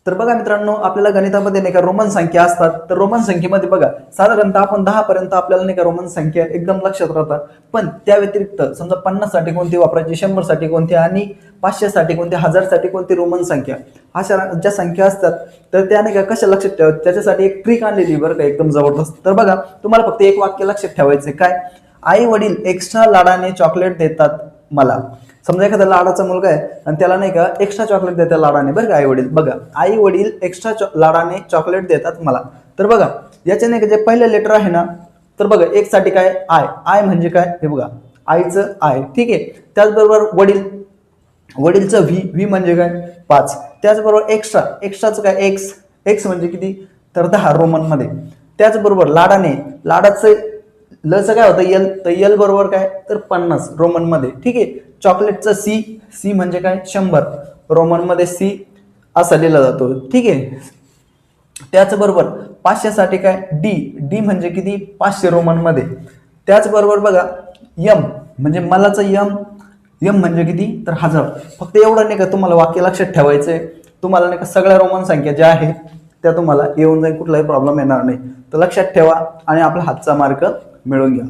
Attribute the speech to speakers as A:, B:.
A: तर बघा मित्रांनो, आपल्याला गणितामध्ये नाही का रोमन संख्या असतात, तर रोमन संख्येमध्ये बघा साधारणतः आपण 10 पर्यंत आपल्याला नाही का रोमन संख्या एकदम लक्षात राहतात. पण त्या व्यतिरिक्त समजा 50 साठी कोणती वापरायची, 100 साठी कोणती आणि 500 साठी कोणती, 1000 साठी कोणती रोमन संख्या, अशा ज्या संख्या असतात तर त्या नाही का कशा लक्षात ठेवायच्या, त्याच्यासाठी एक ट्रिक आणलेली बरं का एकदम जबरदस्त. तर बघा तुम्हाला फक्त एक वाक्य लक्षात ठेवायचं, काय, आई वडील एक्स्ट्रा लाडाने चॉकलेट देतात मला. समजा एखादा लाडाचा मुलगा आहे आणि त्याला नाही का एक्स्ट्रा चॉकलेट देतात लाडाने बरं का आई वडील. बघा आई वडील एक्स्ट्रा लाडाने चॉकलेट देतात मला. तर बघा याच्या नाही का जे पहिलं लेटर आहे ना, तर बघा एक साठी काय आय, आय म्हणजे काय, हे बघा आईचं आय, ठीक आहे. त्याचबरोबर वडील, वडीलचं व्ही, व्ही म्हणजे काय 5. त्याचबरोबर एक्स्ट्रा, एक्स्ट्राचं काय एक्स, एक्स म्हणजे किती तर 10 रोमन मध्ये. त्याचबरोबर लाडाने, लाडाचं लचं काय होतं यल, तर यल बरोबर काय तर 50 रोमन मध्ये, ठीक आहे. चॉकलेटचं सी, सी म्हणजे काय 100 रोमन मध्ये सी असा लिहिला जातो, ठीक आहे. त्याचबरोबर 500 साठी काय डी, डी म्हणजे किती 500 रोमन मध्ये. त्याचबरोबर बघा यम म्हणजे मलाचं यम, यम म्हणजे किती तर 1000. फक्त एवढं नाही का तुम्हाला वाक्य लक्षात ठेवायचंय, तुम्हाला नाही का सगळ्या रोमन संख्या ज्या आहेत त्या तुम्हाला येऊन जाईल, कुठलाही प्रॉब्लेम येणार नाही. तर लक्षात ठेवा आणि आपला हातचा मार्क मिळवून घ्या.